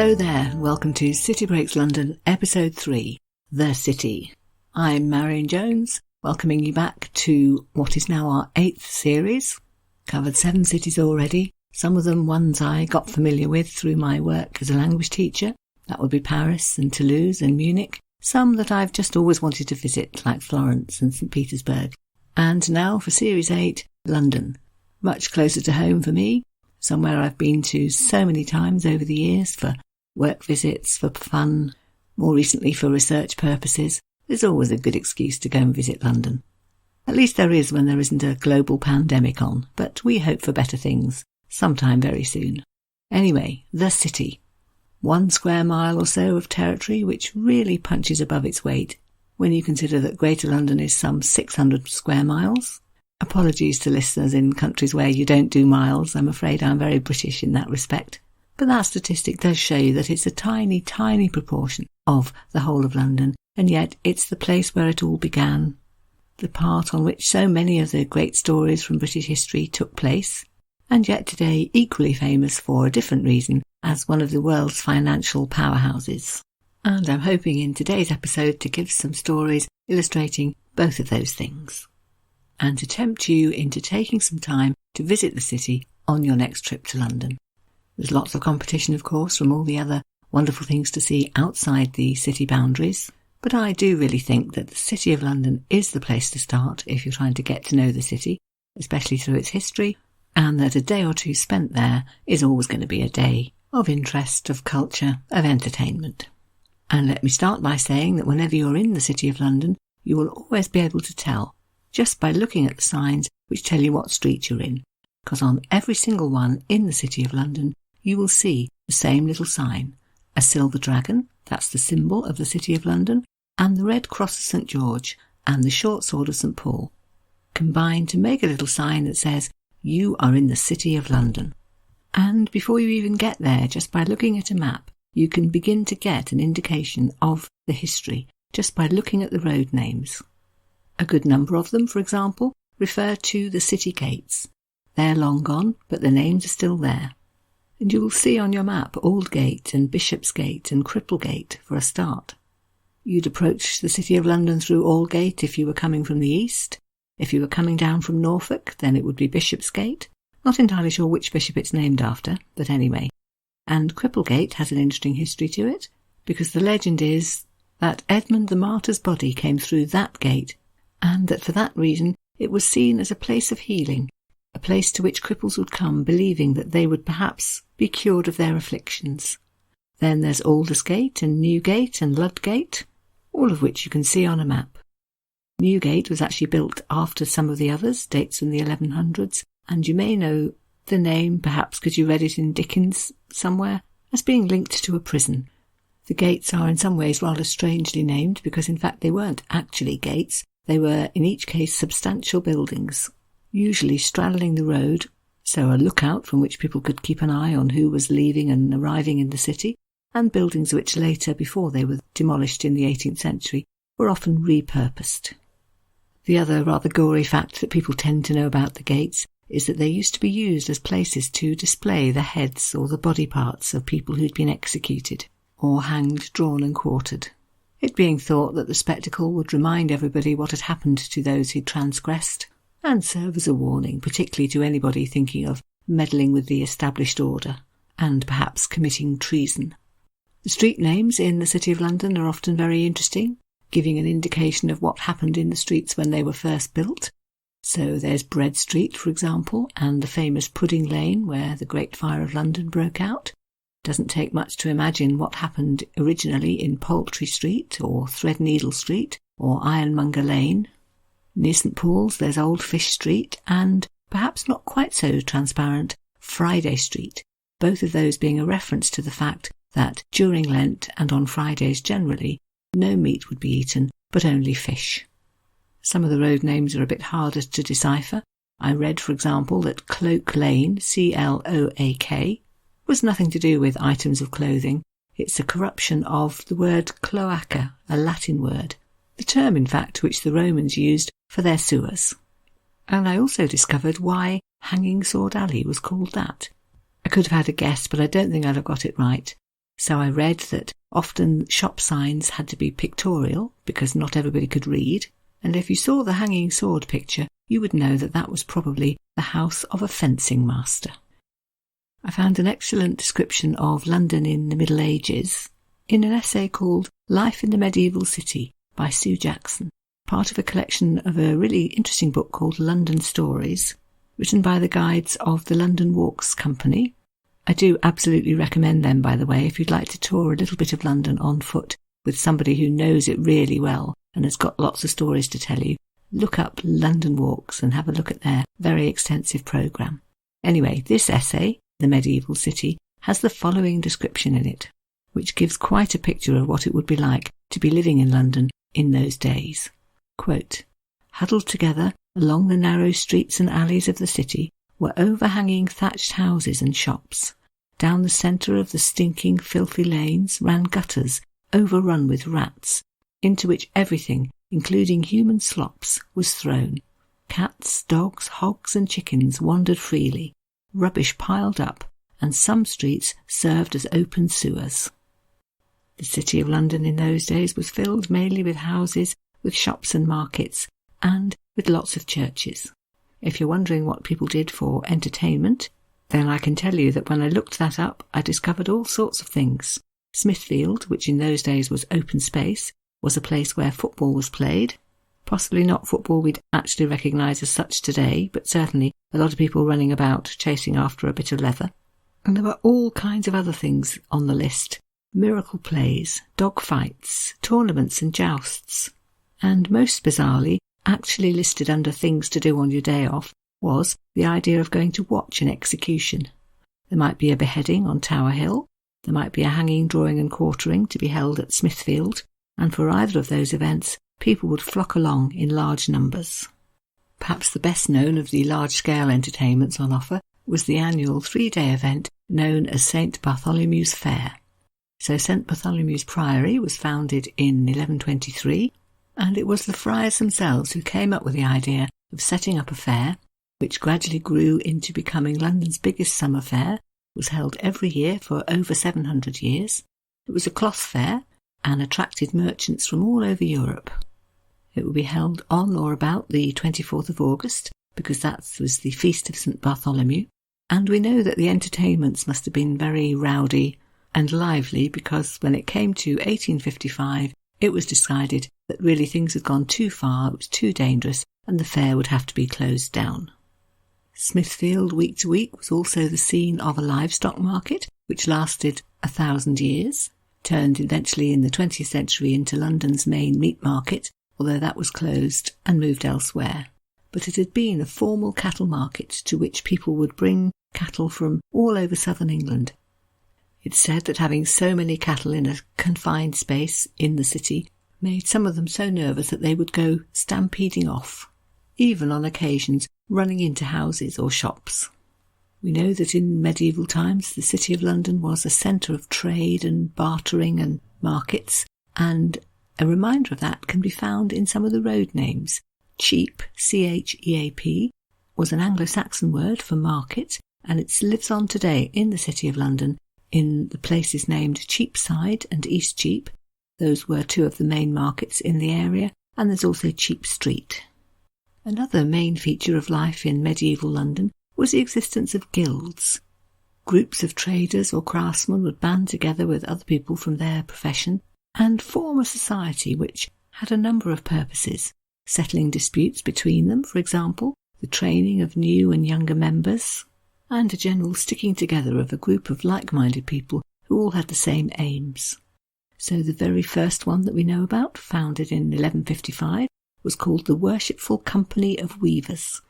Hello there, and welcome to City Breaks London, Episode 3, The City. I'm Marion Jones, welcoming you back to what is now our 8th series. Covered 7 cities already, some of them ones I got familiar with through my work as a language teacher. That would be Paris and Toulouse and Munich. Some that I've just always wanted to visit, like Florence and St. Petersburg. And now for Series 8, London. Much closer to home for me. Somewhere I've been to so many times over the years for work visits, for fun, more recently for research purposes. There's always a good excuse to go and visit London. At least there is when there isn't a global pandemic on, but we hope for better things, sometime very soon. Anyway, the city. 1 square mile or so of territory which really punches above its weight when you consider that Greater London is some 600 square miles. Apologies to listeners in countries where you don't do miles. I'm afraid I'm very British in that respect. But that statistic does show you that it's a tiny, tiny proportion of the whole of London, and yet it's the place where it all began, the part on which so many of the great stories from British history took place, and yet today equally famous for a different reason as one of the world's financial powerhouses. And I'm hoping in today's episode to give some stories illustrating both of those things, and to tempt you into taking some time to visit the city on your next trip to London. There's lots of competition, of course, from all the other wonderful things to see outside the city boundaries, but I do really think that the City of London is the place to start if you're trying to get to know the city, especially through its history, and that a day or two spent there is always going to be a day of interest, of culture, of entertainment. And let me start by saying that whenever you're in the City of London, you will always be able to tell just by looking at the signs which tell you what street you're in, because on every single one in the City of London you will see the same little sign, a silver dragon, that's the symbol of the City of London, and the red cross of St. George and the short sword of St. Paul, combined to make a little sign that says, you are in the City of London. And before you even get there, just by looking at a map, you can begin to get an indication of the history just by looking at the road names. A good number of them, for example, refer to the city gates. They're long gone, but the names are still there. And you will see on your map Aldgate and Bishopsgate and Cripplegate for a start. You'd approach the City of London through Aldgate if you were coming from the east. If you were coming down from Norfolk, then it would be Bishopsgate. Not entirely sure which bishop it's named after, but anyway. And Cripplegate has an interesting history to it, because the legend is that Edmund the Martyr's body came through that gate, and that for that reason it was seen as a place of healing, a place to which cripples would come believing that they would perhaps be cured of their afflictions. Then there's Aldersgate and Newgate and Ludgate, all of which you can see on a map. Newgate was actually built after some of the others, dates from the 1100s, and you may know the name, perhaps because you read it in Dickens somewhere, as being linked to a prison. The gates are in some ways rather strangely named because in fact they weren't actually gates, they were in each case substantial buildings, usually straddling the road, so a lookout from which people could keep an eye on who was leaving and arriving in the city, and buildings which later, before they were demolished in the 18th century, were often repurposed. The other rather gory fact that people tend to know about the gates is that they used to be used as places to display the heads or the body parts of people who'd been executed, or hanged, drawn and quartered. It being thought that the spectacle would remind everybody what had happened to those who'd transgressed, and serve as a warning, particularly to anybody thinking of meddling with the established order, and perhaps committing treason. The street names in the City of London are often very interesting, giving an indication of what happened in the streets when they were first built. So there's Bread Street, for example, and the famous Pudding Lane, where the Great Fire of London broke out. Doesn't take much to imagine what happened originally in Poultry Street, or Threadneedle Street, or Ironmonger Lane. Near St. Paul's there's Old Fish Street, and, perhaps not quite so transparent, Friday Street, both of those being a reference to the fact that during Lent and on Fridays generally, no meat would be eaten, but only fish. Some of the road names are a bit harder to decipher. I read, for example, that Cloak Lane, Cloak, was nothing to do with items of clothing. It's a corruption of the word cloaca, a Latin word, the term, in fact, which the Romans used for their sewers. And I also discovered why Hanging Sword Alley was called that. I could have had a guess, but I don't think I'd have got it right. So I read that often shop signs had to be pictorial because not everybody could read, and if you saw the hanging sword picture, you would know that that was probably the house of a fencing master. I found an excellent description of London in the Middle Ages in an essay called Life in the Medieval City by Sue Jackson, part of a collection of a really interesting book called London Stories, written by the guides of the London Walks Company. I do absolutely recommend them, by the way, if you'd like to tour a little bit of London on foot with somebody who knows it really well and has got lots of stories to tell you. Look up London Walks and have a look at their very extensive programme. Anyway, this essay, The Medieval City, has the following description in it, which gives quite a picture of what it would be like to be living in London in those days. Quote, "Huddled together along the narrow streets and alleys of the city were overhanging thatched houses and shops. Down the centre of the stinking, filthy lanes ran gutters overrun with rats, into which everything, including human slops, was thrown. Cats, dogs, hogs and chickens wandered freely, rubbish piled up, and some streets served as open sewers." The city of London in those days was filled mainly with houses, with shops and markets, and with lots of churches. If you're wondering what people did for entertainment, then I can tell you that when I looked that up, I discovered all sorts of things. Smithfield, which in those days was open space, was a place where football was played. Possibly not football we'd actually recognise as such today, but certainly a lot of people running about chasing after a bit of leather. And there were all kinds of other things on the list. Miracle plays, dog fights, tournaments and jousts. And most bizarrely, actually listed under things to do on your day off, was the idea of going to watch an execution. There might be a beheading on Tower Hill, there might be a hanging, drawing and quartering to be held at Smithfield, and for either of those events, people would flock along in large numbers. Perhaps the best known of the large-scale entertainments on offer was the annual 3-day event known as St. Bartholomew's Fair. So St. Bartholomew's Priory was founded in 1123, and it was the friars themselves who came up with the idea of setting up a fair, which gradually grew into becoming London's biggest summer fair, was held every year for over 700 years. It was a cloth fair and attracted merchants from all over Europe. It would be held on or about the 24th of August, because that was the feast of St. Bartholomew, and we know that the entertainments must have been very rowdy and lively, because when it came to 1855, it was decided that really things had gone too far, it was too dangerous, and the fair would have to be closed down. Smithfield week to week was also the scene of a livestock market, which lasted 1,000 years, turned eventually in the 20th century into London's main meat market, although that was closed and moved elsewhere. But it had been a formal cattle market to which people would bring cattle from all over southern England. It's said that having so many cattle in a confined space in the city made some of them so nervous that they would go stampeding off, even on occasions running into houses or shops. We know that in medieval times the City of London was a centre of trade and bartering and markets, and a reminder of that can be found in some of the road names. Cheap, C-H-E-A-P, was an Anglo-Saxon word for market, and it lives on today in the City of London in the places named Cheapside and East Cheap. Those were two of the main markets in the area, and there's also Cheap Street. Another main feature of life in medieval London was the existence of guilds. Groups of traders or craftsmen would band together with other people from their profession and form a society which had a number of purposes: settling disputes between them, for example, the training of new and younger members, and a general sticking together of a group of like-minded people who all had the same aims. So the very first one that we know about, founded in 1155, was called the Worshipful Company of Weavers.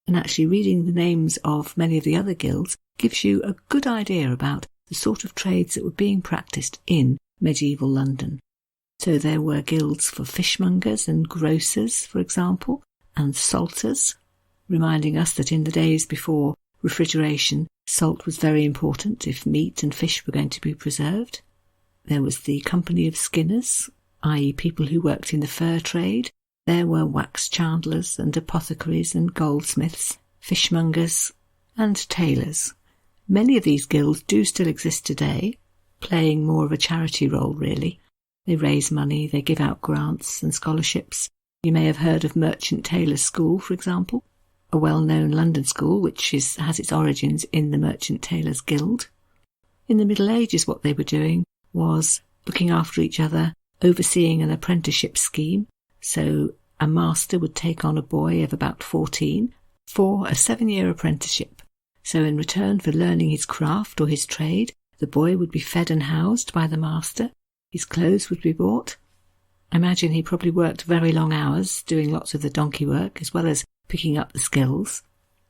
And actually reading the names of many of the other guilds gives you a good idea about the sort of trades that were being practised in medieval London. So there were guilds for fishmongers and grocers, for example, and salters, reminding us that in the days before refrigeration, salt was very important if meat and fish were going to be preserved. There was the Company of Skinners, i.e. people who worked in the fur trade. There were wax chandlers and apothecaries and goldsmiths, fishmongers and tailors. Many of these guilds do still exist today, playing more of a charity role, really. They raise money, they give out grants and scholarships. You may have heard of Merchant Taylors' School, for example, a well-known London school which has its origins in the Merchant Taylors' Guild. In the Middle Ages, what they were doing was looking after each other, overseeing an apprenticeship scheme. So a master would take on a boy of about 14 for a 7-year apprenticeship. So in return for learning his craft or his trade, the boy would be fed and housed by the master. His clothes would be bought. I imagine he probably worked very long hours doing lots of the donkey work as well as picking up the skills.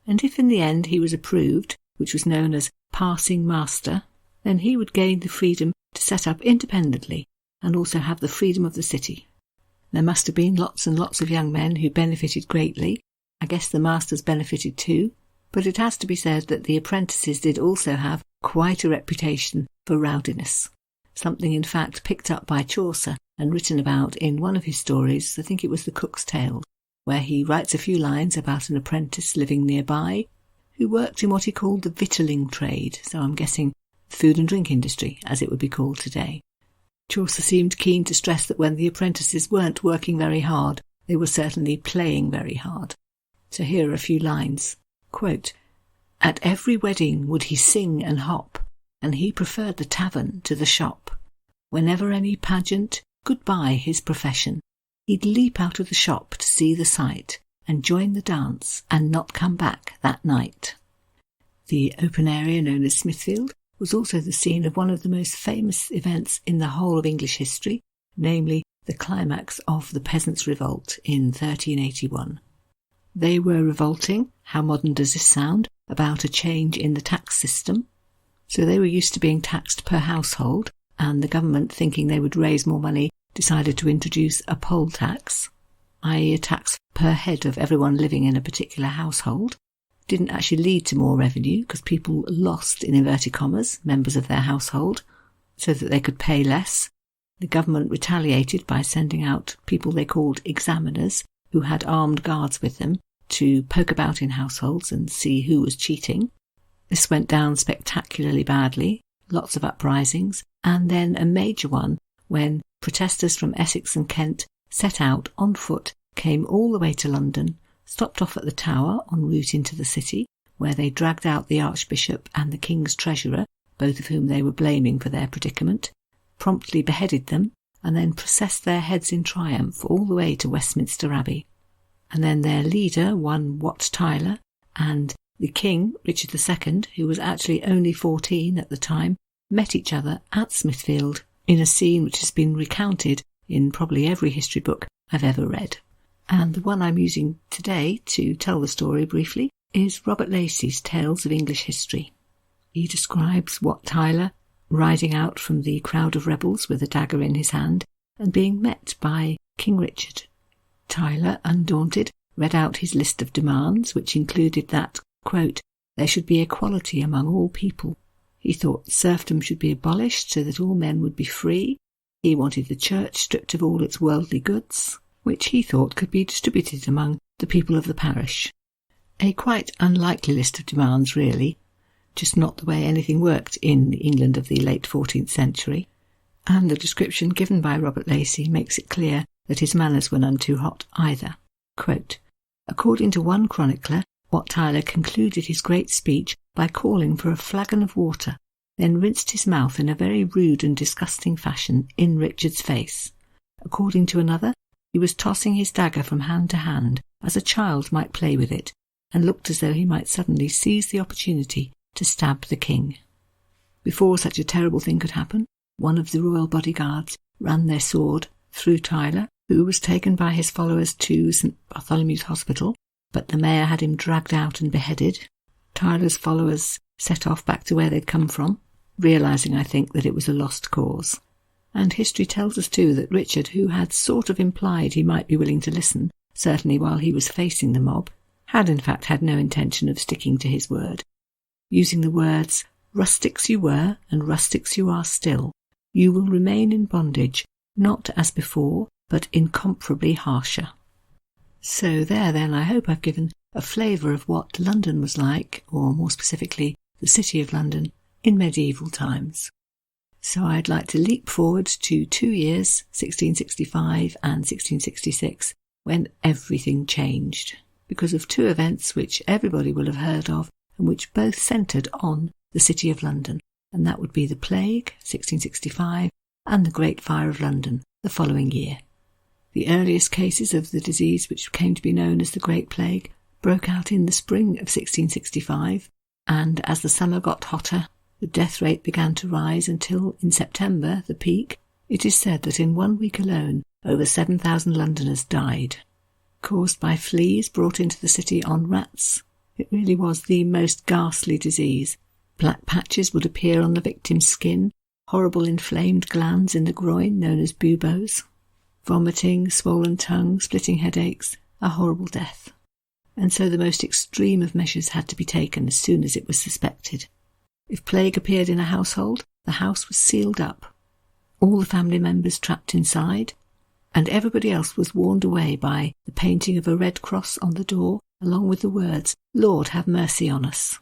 And if in the end he was approved, which was known as passing master, then he would gain the freedom to set up independently and also have the freedom of the city. There must have been lots and lots of young men who benefited greatly. I guess the masters benefited too, but it has to be said that the apprentices did also have quite a reputation for rowdiness, something in fact picked up by Chaucer and written about in one of his stories, I think it was The Cook's Tale, where he writes a few lines about an apprentice living nearby who worked in what he called the victualling trade, so I'm guessing food and drink industry, as it would be called today. Chaucer seemed keen to stress that when the apprentices weren't working very hard, they were certainly playing very hard. So here are a few lines. Quote, "At every wedding would he sing and hop, and he preferred the tavern to the shop. Whenever any pageant, goodbye his profession, he'd leap out of the shop to see the sight, and join the dance, and not come back that night." The open area known as Smithfield was also the scene of one of the most famous events in the whole of English history, namely the climax of the Peasants' Revolt in 1381. They were revolting, how modern does this sound, about a change in the tax system. So they were used to being taxed per household, and the government, thinking they would raise more money, decided to introduce a poll tax, i.e. a tax per head of everyone living in a particular household. Didn't actually lead to more revenue because people lost, in inverted commas, members of their household so that they could pay less. The government retaliated by sending out people they called examiners who had armed guards with them to poke about in households and see who was cheating. This went down spectacularly badly, lots of uprisings, and then a major one when protesters from Essex and Kent set out on foot, came all the way to London, stopped off at the Tower en route into the city, where they dragged out the Archbishop and the King's Treasurer, both of whom they were blaming for their predicament, promptly beheaded them, and then processed their heads in triumph all the way to Westminster Abbey. And then their leader, one Wat Tyler, and the King, Richard II, who was actually only 14 at the time, met each other at Smithfield in a scene which has been recounted in probably every history book I've ever read. And the one I'm using today to tell the story briefly is Robert Lacey's Tales of English History. He describes Wat Tyler riding out from the crowd of rebels with a dagger in his hand and being met by King Richard. Tyler, undaunted, read out his list of demands, which included that, quote, "there should be equality among all people." He thought serfdom should be abolished so that all men would be free. He wanted the church stripped of all its worldly goods, which he thought could be distributed among the people of the parish. A quite unlikely list of demands, really, just not the way anything worked in the England of the late 14th century, and the description given by Robert Lacey makes it clear that his manners were none too hot either. Quote, "According to one chronicler, Wat Tyler concluded his great speech by calling for a flagon of water, then rinsed his mouth in a very rude and disgusting fashion in Richard's face. According to another, he was tossing his dagger from hand to hand, as a child might play with it, and looked as though he might suddenly seize the opportunity to stab the king. Before such a terrible thing could happen, one of the royal bodyguards ran their sword through Tyler, who was taken by his followers to St. Bartholomew's Hospital, but the mayor had him dragged out and beheaded. Tyler's followers set off back to where they'd come from, realising, I think, that it was a lost cause. And history tells us too that Richard, who had sort of implied he might be willing to listen, certainly while he was facing the mob, had in fact had no intention of sticking to his word. Using the words, "Rustics you were, and rustics you are still. You will remain in bondage, not as before, but incomparably harsher." So there then, I hope I've given a flavour of what London was like, or more specifically, the City of London, in medieval times. So I'd like to leap forward to 2 years, 1665 and 1666, when everything changed, because of two events which everybody will have heard of and which both centred on the City of London, and that would be the Plague, 1665, and the Great Fire of London, the following year. The earliest cases of the disease, which came to be known as the Great Plague, broke out in the spring of 1665, and as the summer got hotter, the death rate began to rise until, in September, the peak, it is said that in 1 week alone, over 7,000 Londoners died, caused by fleas brought into the city on rats. It really was the most ghastly disease. Black patches would appear on the victim's skin, horrible inflamed glands in the groin known as buboes, vomiting, swollen tongue, splitting headaches, a horrible death. And so the most extreme of measures had to be taken as soon as it was suspected. If plague appeared in a household, the house was sealed up, all the family members trapped inside, and everybody else was warned away by the painting of a red cross on the door, along with the words, "Lord, have mercy on us."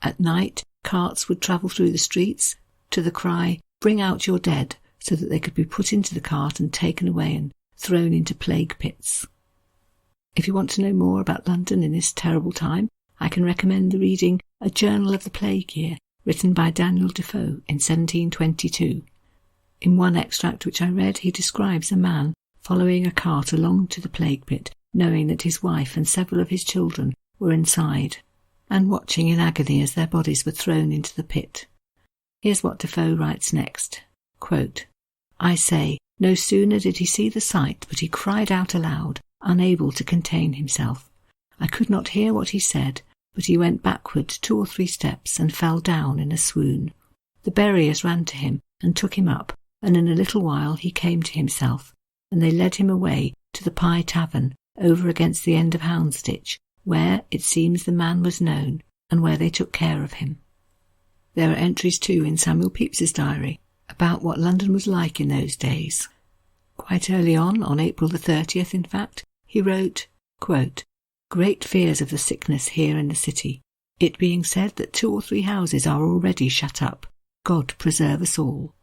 At night, carts would travel through the streets to the cry, "Bring out your dead," so that they could be put into the cart and taken away and thrown into plague pits. If you want to know more about London in this terrible time, I can recommend the reading A Journal of the Plague Year, written by Daniel Defoe in 1722. In one extract which I read, he describes a man following a cart along to the plague pit, knowing that his wife and several of his children were inside, and watching in agony as their bodies were thrown into the pit. Here's what Defoe writes next. Quote, "I say, no sooner did he see the sight, but he cried out aloud, unable to contain himself. I could not hear what he said, but he went backward 2 or 3 steps and fell down in a swoon. The buriers ran to him and took him up, and in a little while he came to himself, and they led him away to the Pie Tavern, over against the end of Houndsditch, where, it seems, the man was known, and where they took care of him." There are entries too in Samuel Pepys's diary about what London was like in those days. Quite early on April the 30th in fact, he wrote, quote, "Great fears of the sickness here in the city, it being said that 2 or 3 houses are already shut up. God preserve us all."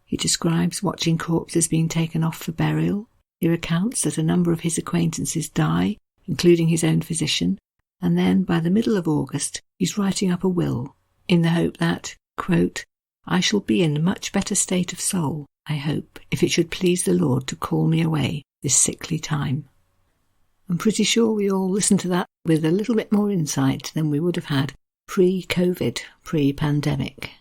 He describes watching corpses being taken off for burial. He recounts that a number of his acquaintances die, including his own physician, and then by the middle of August he's writing up a will, in the hope that, quote, "I shall be in a much better state of soul, I hope, if it should please the Lord to call me away this sickly time." I'm pretty sure we all listened to that with a little bit more insight than we would have had pre-COVID, pre-pandemic.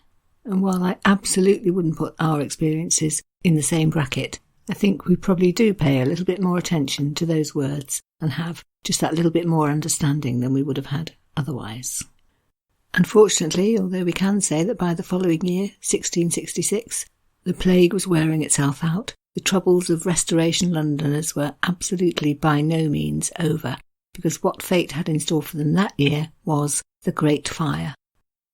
And while I absolutely wouldn't put our experiences in the same bracket, I think we probably do pay a little bit more attention to those words and have just that little bit more understanding than we would have had otherwise. Unfortunately, although we can say that by the following year, 1666, the plague was wearing itself out, the troubles of Restoration Londoners were absolutely by no means over, because what fate had in store for them that year was the Great Fire.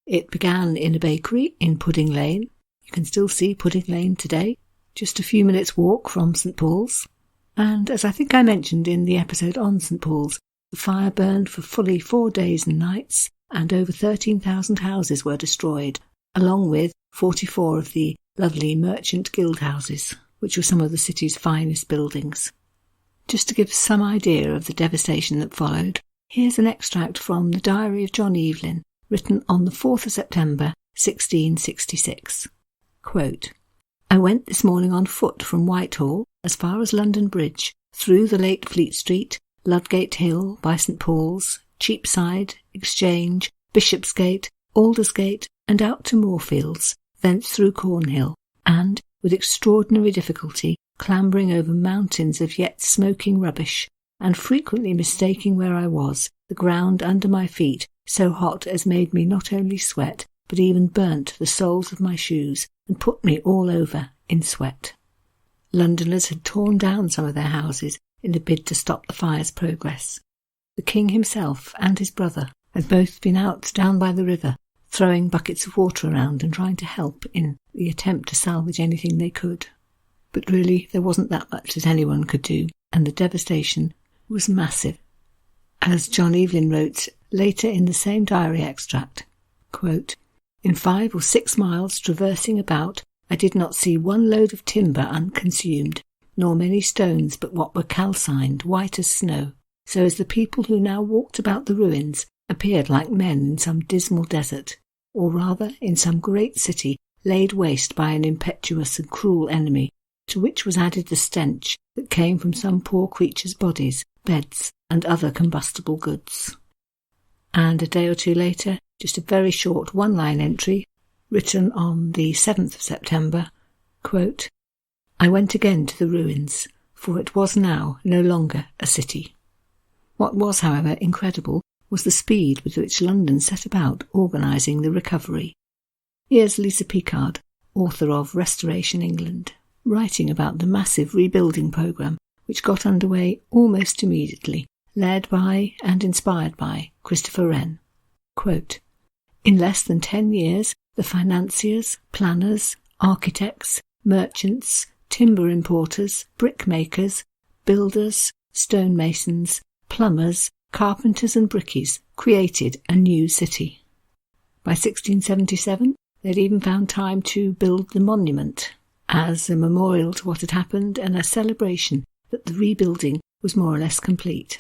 It began in a bakery in Pudding Lane. You can still see Pudding Lane today, just a few minutes' walk from St Paul's. And as I think I mentioned in the episode on St Paul's, the fire burned for fully 4 days and nights, and over 13,000 houses were destroyed, along with 44 of the lovely merchant guild houses, which were some of the city's finest buildings. Just to give some idea of the devastation that followed, here's an extract from the Diary of John Evelyn, written on the 4th of September, 1666. Quote, "I went this morning on foot from Whitehall as far as London Bridge, through the late Fleet Street, Ludgate Hill, by St Paul's, Cheapside, Exchange, Bishopsgate, Aldersgate, and out to Moorfields, thence through Cornhill, and, with extraordinary difficulty, clambering over mountains of yet smoking rubbish, and frequently mistaking where I was, the ground under my feet so hot as made me not only sweat, but even burnt the soles of my shoes, and put me all over in sweat." Londoners had torn down some of their houses in a bid to stop the fire's progress. The king himself and his brother had both been out down by the river, throwing buckets of water around and trying to help in the attempt to salvage anything they could. But really, there wasn't that much that anyone could do, and the devastation was massive. As John Evelyn wrote later in the same diary extract, quote, "In 5 or 6 miles traversing about, I did not see one load of timber unconsumed, nor many stones but what were calcined, white as snow, so as the people who now walked about the ruins appeared like men in some dismal desert, or rather in some great city laid waste by an impetuous and cruel enemy, to which was added the stench that came from some poor creatures' bodies, beds, and other combustible goods. And a day or two later, just a very short one-line entry, written on the 7th of September, quote, "I went again to the ruins, for it was now no longer a city." What was, however, incredible was the speed with which London set about organising the recovery. Here's Lisa Picard, author of Restoration England, writing about the massive rebuilding programme which got underway almost immediately, led by and inspired by Christopher Wren. Quote, "In less than 10 years, the financiers, planners, architects, merchants, timber importers, brickmakers, builders, stonemasons, plumbers, carpenters and brickies created a new city. By 1677, they'd even found time to build the monument, as a memorial to what had happened and a celebration that the rebuilding was more or less complete.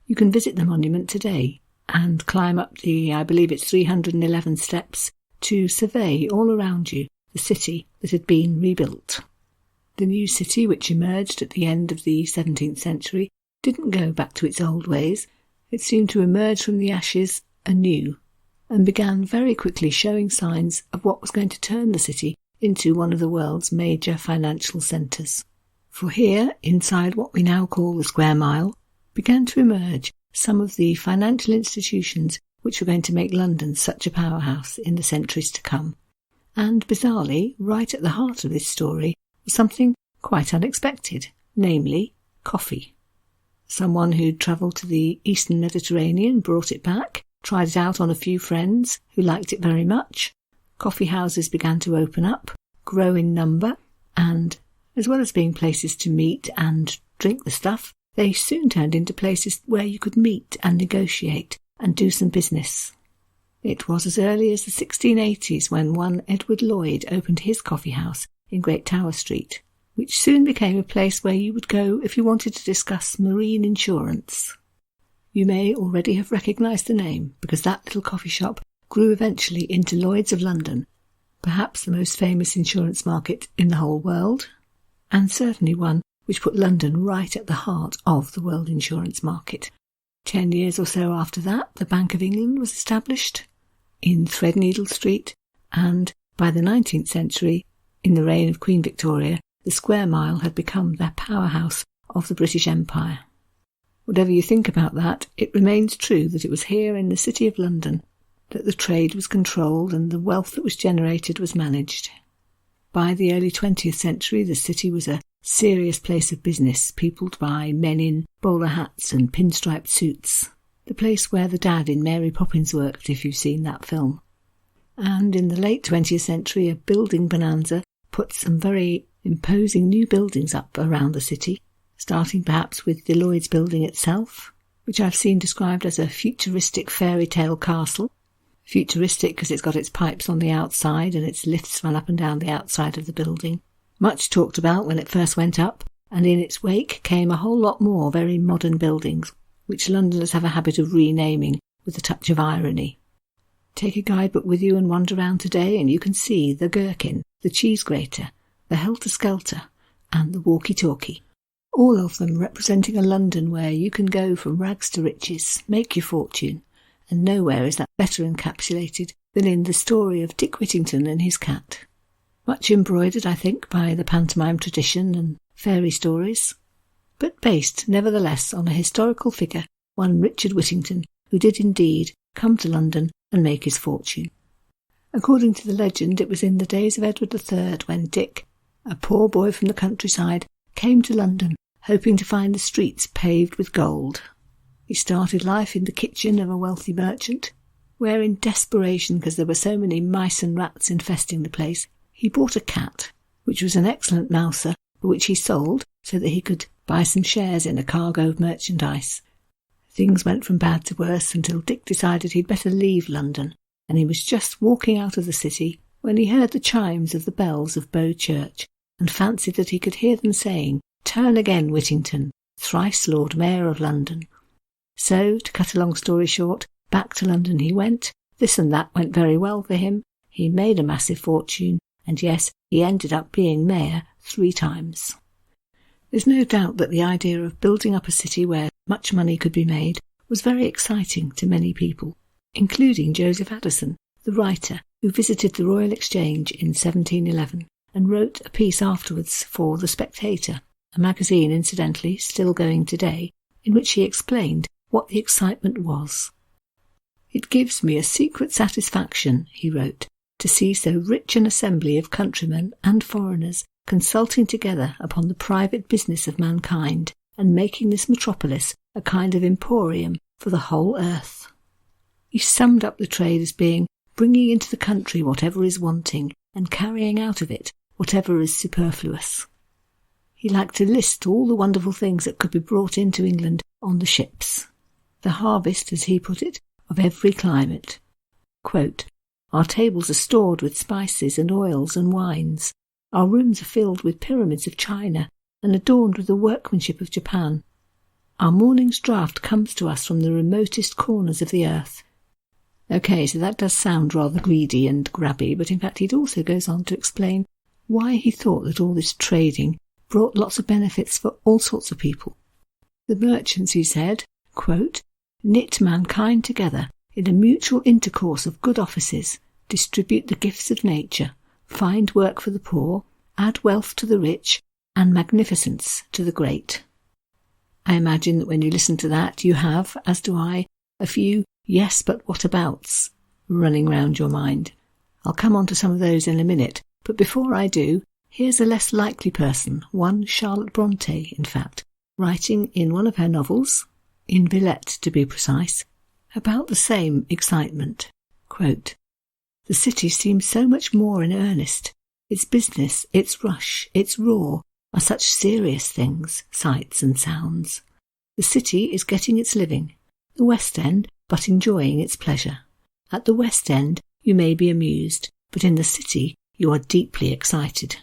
You can visit the monument today and climb up the, I believe it's 311 steps, to survey all around you the city that had been rebuilt. The new city, which emerged at the end of the 17th century, didn't go back to its old ways. It seemed to emerge from the ashes anew, and began very quickly showing signs of what was going to turn the city into one of the world's major financial centres. For here, inside what we now call the Square Mile, began to emerge some of the financial institutions which were going to make London such a powerhouse in the centuries to come. And bizarrely, right at the heart of this story was something quite unexpected, namely coffee. Someone who'd travelled to the Eastern Mediterranean brought it back, tried it out on a few friends who liked it very much. Coffee houses began to open up, grow in number, and, as well as being places to meet and drink the stuff, they soon turned into places where you could meet and negotiate and do some business. It was as early as the 1680s when one Edward Lloyd opened his coffee house in Great Tower Street, which soon became a place where you would go if you wanted to discuss marine insurance. You may already have recognised the name, because that little coffee shop grew eventually into Lloyd's of London, perhaps the most famous insurance market in the whole world, and certainly one which put London right at the heart of the world insurance market. 10 years or so after that, the Bank of England was established in Threadneedle Street, and by the 19th century, in the reign of Queen Victoria, the Square Mile had become the powerhouse of the British Empire. Whatever you think about that, it remains true that it was here in the City of London that the trade was controlled and the wealth that was generated was managed. By the early 20th century, the city was a serious place of business, peopled by men in bowler hats and pinstriped suits, the place where the dad in Mary Poppins worked, if you've seen that film. And in the late 20th century, a building bonanza put some very imposing new buildings up around the city, starting perhaps with the Lloyd's building itself, which I've seen described as a futuristic fairy tale castle. Futuristic because it's got its pipes on the outside and its lifts run up and down the outside of the building. Much talked about when it first went up, and in its wake came a whole lot more very modern buildings, which Londoners have a habit of renaming with a touch of irony. Take a guidebook with you and wander around today and you can see the gherkin, the cheese grater, the helter-skelter, and the walkie-talkie. All of them representing a London where you can go from rags to riches, make your fortune, and nowhere is that better encapsulated than in the story of Dick Whittington and his cat. Much embroidered, I think, by the pantomime tradition and fairy stories, but based, nevertheless, on a historical figure, one Richard Whittington, who did indeed come to London and make his fortune. According to the legend, it was in the days of Edward III when Dick, a poor boy from the countryside, came to London, hoping to find the streets paved with gold. He started life in the kitchen of a wealthy merchant, where in desperation, because there were so many mice and rats infesting the place, he bought a cat, which was an excellent mouser, but which he sold so that he could buy some shares in a cargo of merchandise. Things went from bad to worse until Dick decided he'd better leave London, and he was just walking out of the city when he heard the chimes of the bells of Bow Church and fancied that he could hear them saying, "Turn again, Whittington, thrice Lord Mayor of London." So, to cut a long story short, back to London he went. This and that went very well for him. He made a massive fortune, and yes, he ended up being mayor 3 times. There's no doubt that the idea of building up a city where much money could be made was very exciting to many people, including Joseph Addison, the writer who visited the Royal Exchange in 1711 and wrote a piece afterwards for The Spectator, a magazine incidentally still going today, in which he explained what the excitement was. "It gives me a secret satisfaction," he wrote, "to see so rich an assembly of countrymen and foreigners consulting together upon the private business of mankind, and making this metropolis a kind of emporium for the whole earth." He summed up the trade as being bringing into the country whatever is wanting, and carrying out of it whatever is superfluous. He liked to list all the wonderful things that could be brought into England on the ships. The harvest, as he put it, of every climate. Quote, "Our tables are stored with spices and oils and wines. Our rooms are filled with pyramids of China and adorned with the workmanship of Japan. Our morning's draught comes to us from the remotest corners of the earth." Okay, so that does sound rather greedy and grabby, but in fact he also goes on to explain why he thought that all this trading brought lots of benefits for all sorts of people. The merchants, he said, quote, "knit mankind together in a mutual intercourse of good offices, distribute the gifts of nature, find work for the poor, add wealth to the rich, and magnificence to the great." I imagine that when you listen to that, you have, as do I, a few "yes, but what abouts" running round your mind. I'll come on to some of those in a minute, but before I do, here's a less likely person, one Charlotte Bronte, in fact, writing in one of her novels, in Villette to be precise, about the same excitement. Quote, "The city seems so much more in earnest. Its business, its rush, its roar, are such serious things, sights and sounds. The city is getting its living, the West End but enjoying its pleasure. At the West End you may be amused, but in the city you are deeply excited."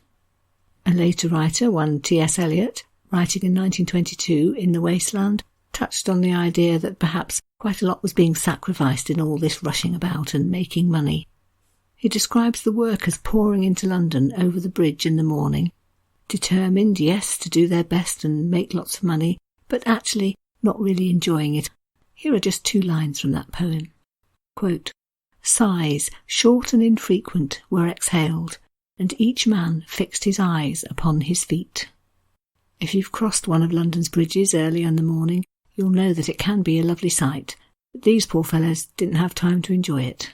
A later writer, one T.S. Eliot, writing in 1922 in The Wasteland, touched on the idea that perhaps quite a lot was being sacrificed in all this rushing about and making money. He describes the workers pouring into London over the bridge in the morning, determined, yes, to do their best and make lots of money, but actually not really enjoying it. Here are just 2 lines from that poem. Quote, "Sighs, short and infrequent, were exhaled, and each man fixed his eyes upon his feet." If you've crossed one of London's bridges early in the morning, you'll know that it can be a lovely sight, but these poor fellows didn't have time to enjoy it.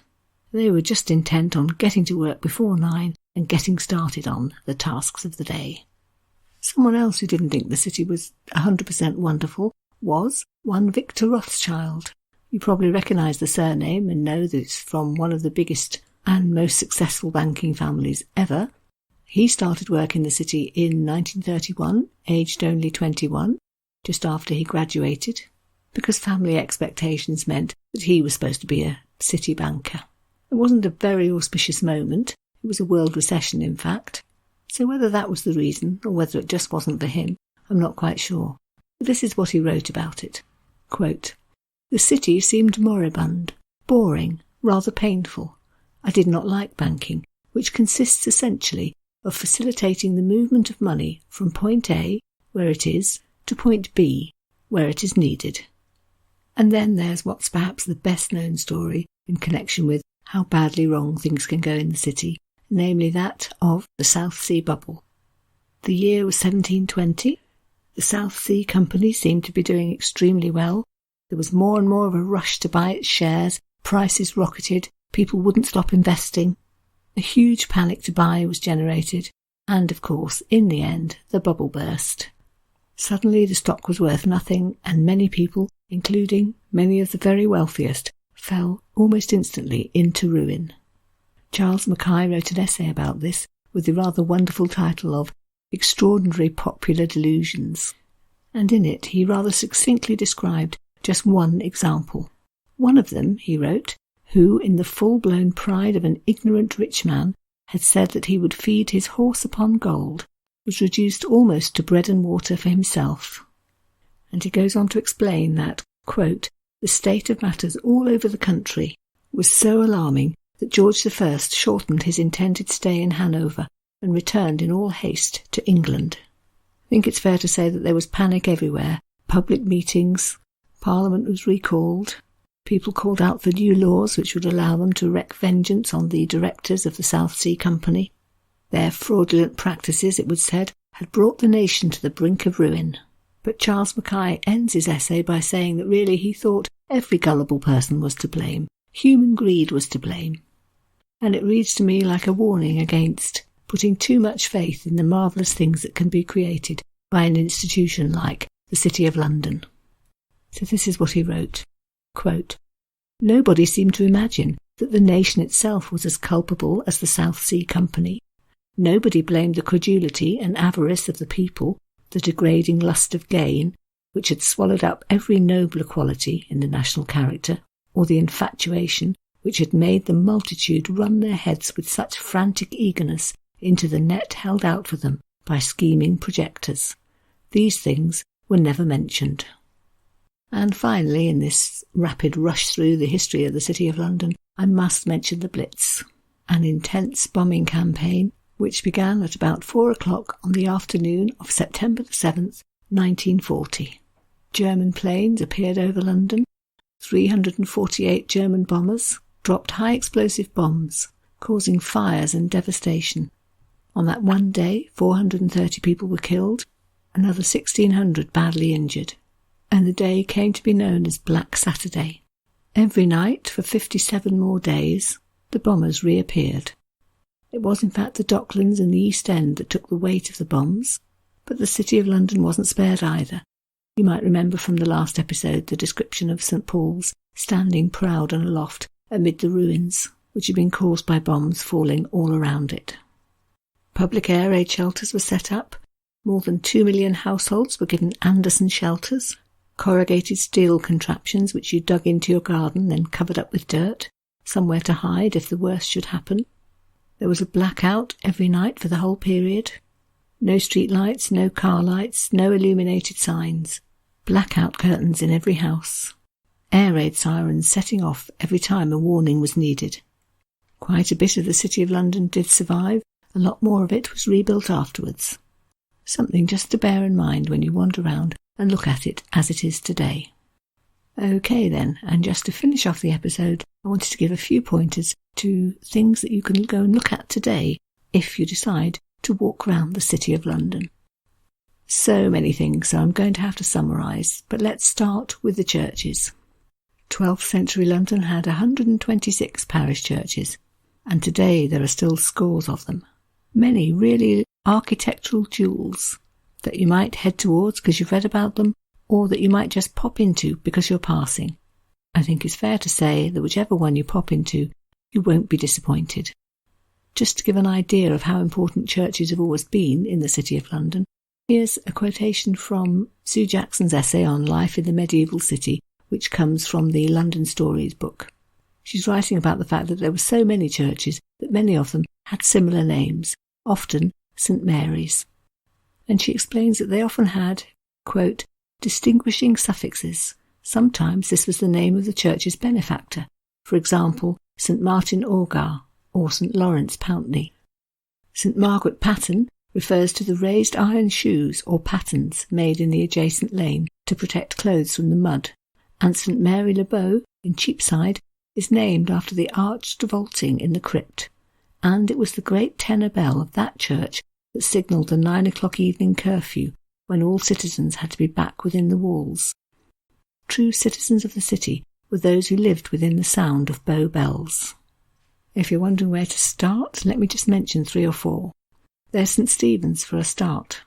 They were just intent on getting to work before 9 and getting started on the tasks of the day. Someone else who didn't think the city was 100% wonderful was one Victor Rothschild. You probably recognise the surname and know that it's from one of the biggest and most successful banking families ever. He started work in the city in 1931, aged only 21, just after he graduated, because family expectations meant that he was supposed to be a city banker. It wasn't a very auspicious moment. It was a world recession, in fact. So whether that was the reason, or whether it just wasn't for him, I'm not quite sure. But this is what he wrote about it. Quote, "The city seemed moribund, boring, rather painful. I did not like banking, which consists essentially of facilitating the movement of money from point A, where it is, to point B, where it is needed." And then there's what's perhaps the best-known story in connection with how badly wrong things can go in the city, namely that of the South Sea Bubble. The year was 1720. The South Sea Company seemed to be doing extremely well. There was more and more of a rush to buy its shares, prices rocketed, people wouldn't stop investing. A huge panic to buy was generated, and of course, in the end, the bubble burst. Suddenly the stock was worth nothing, and many people, including many of the very wealthiest, fell almost instantly into ruin. Charles Mackay wrote an essay about this with the rather wonderful title of Extraordinary Popular Delusions, and in it he rather succinctly described just one example. One of them, he wrote, who, in the full-blown pride of an ignorant rich man, had said that he would feed his horse upon gold, was reduced almost to bread and water for himself. And he goes on to explain that, quote, the state of matters all over the country was so alarming that George I shortened his intended stay in Hanover and returned in all haste to England. I think it's fair to say that there was panic everywhere, public meetings, Parliament was recalled, people called out for new laws which would allow them to wreak vengeance on the directors of the South Sea Company. Their fraudulent practices, it was said, had brought the nation to the brink of ruin. But Charles Mackay ends his essay by saying that really he thought every gullible person was to blame. Human greed was to blame. And it reads to me like a warning against putting too much faith in the marvellous things that can be created by an institution like the City of London. So this is what he wrote, quote, nobody seemed to imagine that the nation itself was as culpable as the South Sea Company. Nobody blamed the credulity and avarice of the people, the degrading lust of gain, which had swallowed up every nobler quality in the national character, or the infatuation which had made the multitude run their heads with such frantic eagerness into the net held out for them by scheming projectors. These things were never mentioned. And finally, in this rapid rush through the history of the City of London, I must mention the Blitz, an intense bombing campaign which began at about 4 o'clock on the afternoon of September the 7th, 1940. German planes appeared over London. 348 German bombers dropped high explosive bombs, causing fires and devastation. On that one day, 430 people were killed, another 1,600 badly injured, and the day came to be known as Black Saturday. Every night, for 57 more days, the bombers reappeared. It was in fact the Docklands and the East End that took the weight of the bombs, but the City of London wasn't spared either. You might remember from the last episode the description of St. Paul's standing proud and aloft amid the ruins, which had been caused by bombs falling all around it. Public air raid shelters were set up. More than 2 million households were given Anderson shelters, corrugated steel contraptions which you dug into your garden then covered up with dirt, somewhere to hide if the worst should happen. There was a blackout every night for the whole period. No street lights, no car lights, no illuminated signs. Blackout curtains in every house. Air raid sirens setting off every time a warning was needed. Quite a bit of the City of London did survive. A lot more of it was rebuilt afterwards. Something just to bear in mind when you wander around and look at it as it is today. Okay then, and just to finish off the episode, I wanted to give a few pointers to things that you can go and look at today if you decide to walk around the City of London. So many things, so I'm going to have to summarise, but let's start with the churches. 12th century London had 126 parish churches, and today there are still scores of them. Many really architectural jewels that you might head towards because you've read about them, or that you might just pop into because you're passing. I think it's fair to say that whichever one you pop into, you won't be disappointed. Just to give an idea of how important churches have always been in the City of London, here's a quotation from Sue Jackson's essay on life in the medieval city, which comes from the London Stories book. She's writing about the fact that there were so many churches that many of them had similar names, often St. Mary's. And she explains that they often had, quote, distinguishing suffixes. Sometimes this was the name of the church's benefactor, for example, St. Martin Orgar or St. Lawrence Pountney. St. Margaret Patten refers to the raised iron shoes or pattens made in the adjacent lane to protect clothes from the mud, and St. Mary le Bow in Cheapside is named after the arched vaulting in the crypt, and it was the great tenor bell of that church that signalled the 9 o'clock evening curfew when all citizens had to be back within the walls. True citizens of the city were those who lived within the sound of Bow bells. If you're wondering where to start, let me just mention 3 or 4. There's St. Stephen's for a start.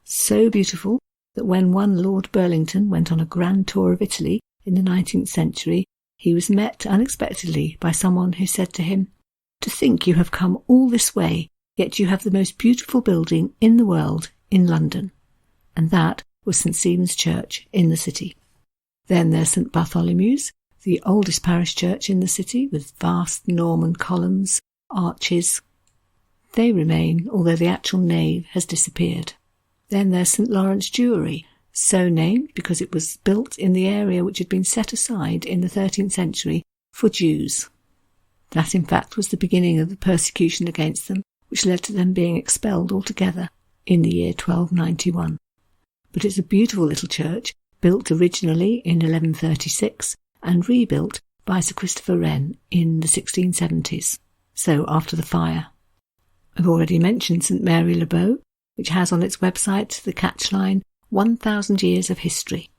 So beautiful that when one Lord Burlington went on a grand tour of Italy in the 19th century, he was met unexpectedly by someone who said to him, "To think you have come all this way, yet you have the most beautiful building in the world in London." And that was St. Stephen's Church in the city. Then there's St. Bartholomew's, the oldest parish church in the city, with vast Norman columns, arches. They remain, although the actual nave has disappeared. Then there's St Lawrence Jewry, so named because it was built in the area which had been set aside in the 13th century for Jews. That, in fact, was the beginning of the persecution against them, which led to them being expelled altogether in the year 1291. But it's a beautiful little church, built originally in 1136 and rebuilt by Sir Christopher Wren in the 1670s, so after the fire. I've already mentioned St Mary Le Bow, which has on its website the catchline 1,000 years of history.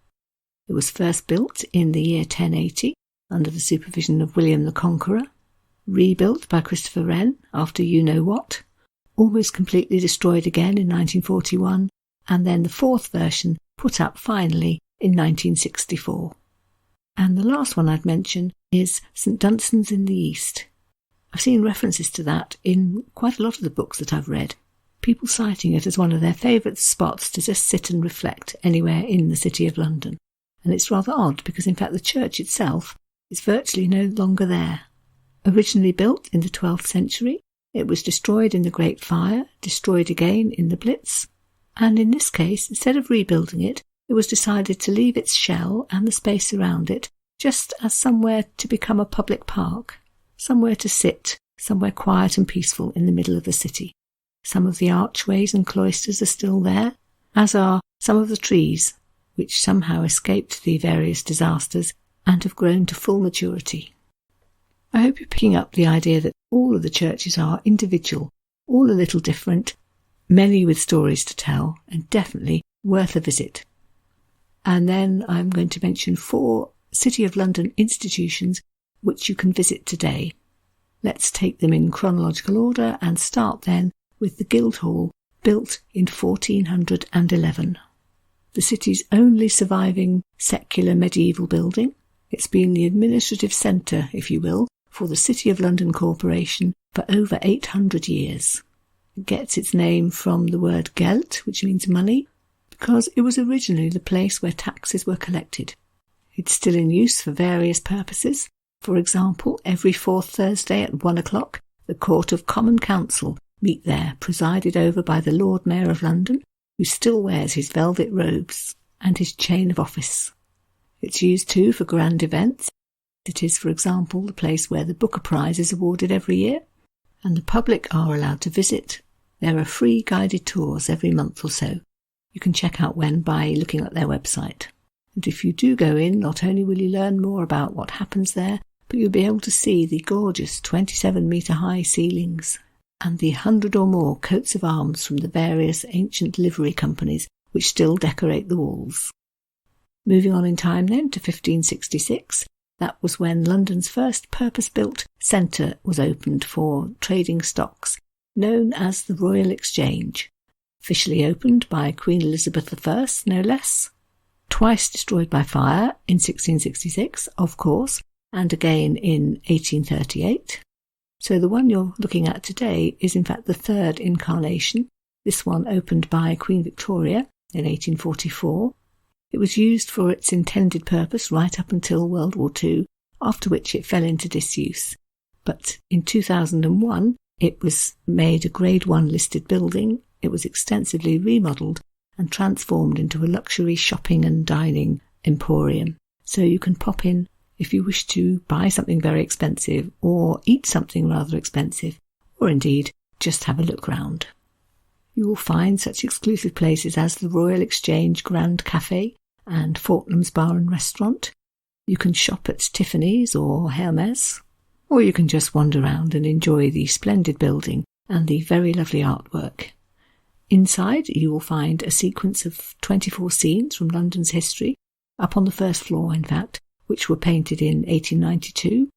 It was first built in the year 1080 under the supervision of William the Conqueror, rebuilt by Christopher Wren after you-know-what, almost completely destroyed again in 1941, and then the fourth version put up finally in 1964. And the last one I'd mention is St Dunstan's in the East. I've seen references to that in quite a lot of the books that I've read, people citing it as one of their favourite spots to just sit and reflect anywhere in the City of London. And it's rather odd because in fact the church itself is virtually no longer there. Originally built in the 12th century, it was destroyed in the Great Fire, destroyed again in the Blitz, and in this case, instead of rebuilding it, it was decided to leave its shell and the space around it just as somewhere to become a public park, somewhere to sit, somewhere quiet and peaceful in the middle of the city. Some of the archways and cloisters are still there, as are some of the trees, which somehow escaped the various disasters and have grown to full maturity. I hope you're picking up the idea that all of the churches are individual, all a little different, many with stories to tell, and definitely worth a visit. And then I'm going to mention 4 City of London institutions which you can visit today. Let's take them in chronological order and start then with the Guildhall, built in 1411. The city's only surviving secular medieval building. It's been the administrative centre, if you will, for the City of London Corporation for over 800 years. It gets its name from the word Geld, which means money, because it was originally the place where taxes were collected. It's still in use for various purposes. For example, every 4th Thursday at 1 o'clock, the Court of Common Council meet there, presided over by the Lord Mayor of London, who still wears his velvet robes and his chain of office. It's used too for grand events. It is, for example, the place where the Booker Prize is awarded every year, and the public are allowed to visit. There are free guided tours every month or so. You can check out when by looking at their website. And if you do go in, not only will you learn more about what happens there, but you'll be able to see the gorgeous 27-metre-high ceilings and the 100 or more coats of arms from the various ancient livery companies which still decorate the walls. Moving on in time then to 1566, that was when London's first purpose-built centre was opened for trading stocks, known as the Royal Exchange, officially opened by Queen Elizabeth I, no less. Twice destroyed by fire in 1666, of course, and again in 1838. So the one you're looking at today is in fact the third incarnation, this one opened by Queen Victoria in 1844. It was used for its intended purpose right up until World War II, after which it fell into disuse. But in 2001, it was made a Grade 1 listed building. It was extensively remodelled and transformed into a luxury shopping and dining emporium. So you can pop in if you wish to buy something very expensive or eat something rather expensive, or indeed just have a look round. You will find such exclusive places as the Royal Exchange Grand Café and Fortnum's Bar and Restaurant. You can shop at Tiffany's or Hermes, or you can just wander around and enjoy the splendid building and the very lovely artwork. Inside you will find a sequence of 24 scenes from London's history, up on the first floor in fact, which were painted in 1892,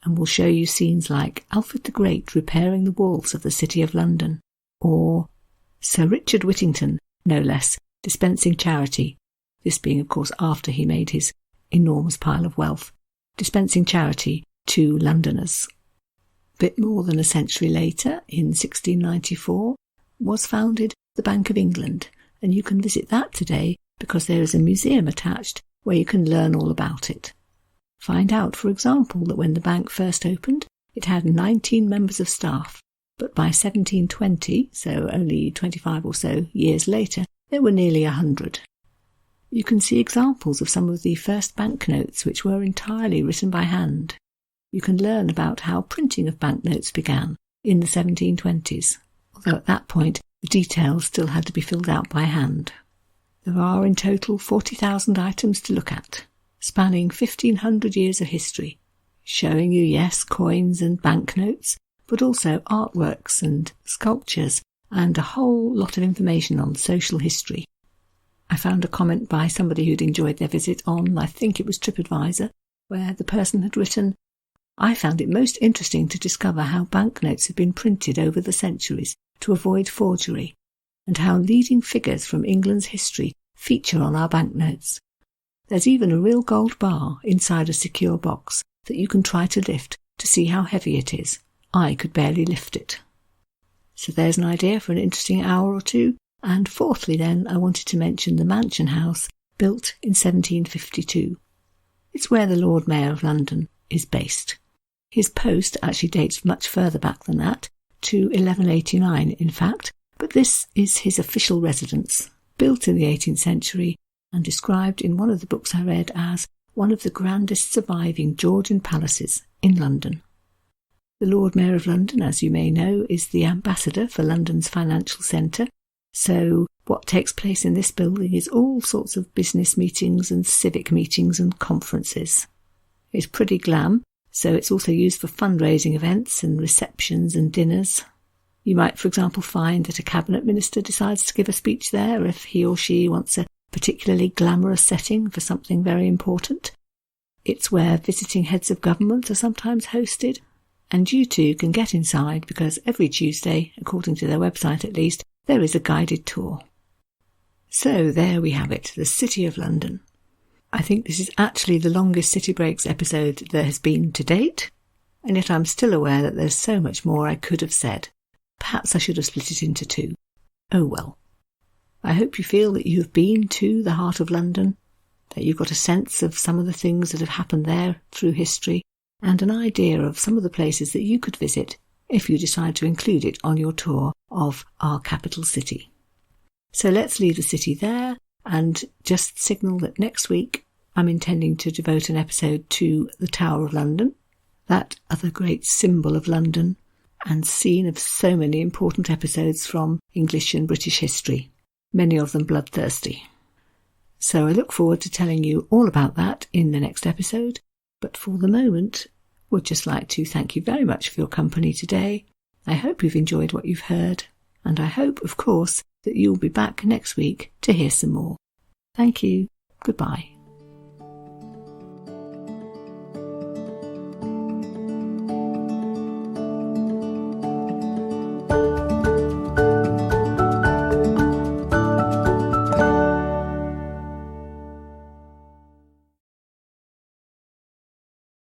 and will show you scenes like Alfred the Great repairing the walls of the City of London, or Sir Dick Whittington, no less, dispensing charity, this being of course after he made his enormous pile of wealth, dispensing charity to Londoners. A bit more than a century later, in 1694, was founded the Bank of England, and you can visit that today because there is a museum attached where you can learn all about it. Find out, for example, that when the bank first opened, it had 19 members of staff, but by 1720, so only 25 or so years later, there were nearly 100. You can see examples of some of the first banknotes which were entirely written by hand. You can learn about how printing of banknotes began in the 1720s, although at that point the details still had to be filled out by hand. There are in total 40,000 items to look at, spanning 1,500 years of history, showing you, yes, coins and banknotes, but also artworks and sculptures and a whole lot of information on social history. I found a comment by somebody who'd enjoyed their visit on, I think it was TripAdvisor, where the person had written, "I found it most interesting to discover how banknotes have been printed over the centuries to avoid forgery, and how leading figures from England's history feature on our banknotes. There's even a real gold bar inside a secure box that you can try to lift to see how heavy it is. I could barely lift it." So there's an idea for an interesting hour or two. And fourthly then, I wanted to mention the Mansion House, built in 1752. It's where the Lord Mayor of London is based. His post actually dates much further back than that, to 1189 in fact, but this is his official residence, built in the 18th century and described in one of the books I read as one of the grandest surviving Georgian palaces in London. The Lord Mayor of London, as you may know, is the ambassador for London's financial centre. So what takes place in this building is all sorts of business meetings and civic meetings and conferences. It's pretty glam, so it's also used for fundraising events and receptions and dinners. You might, for example, find that a cabinet minister decides to give a speech there if he or she wants a particularly glamorous setting for something very important. It's where visiting heads of government are sometimes hosted, and you too can get inside because every Tuesday, according to their website at least, there is a guided tour. So there we have it, the City of London. I think this is actually the longest City Breaks episode there has been to date, and yet I'm still aware that there's so much more I could have said. Perhaps I should have split it into two. Oh well. I hope you feel that you've been to the heart of London, that you've got a sense of some of the things that have happened there through history, and an idea of some of the places that you could visit if you decide to include it on your tour of our capital city. So let's leave the city there and just signal that next week I'm intending to devote an episode to the Tower of London, that other great symbol of London and scene of so many important episodes from English and British history, many of them bloodthirsty. So I look forward to telling you all about that in the next episode, but for the moment, would just like to thank you very much for your company today. I hope you've enjoyed what you've heard, and I hope, of course, that you'll be back next week to hear some more. Thank you. Goodbye.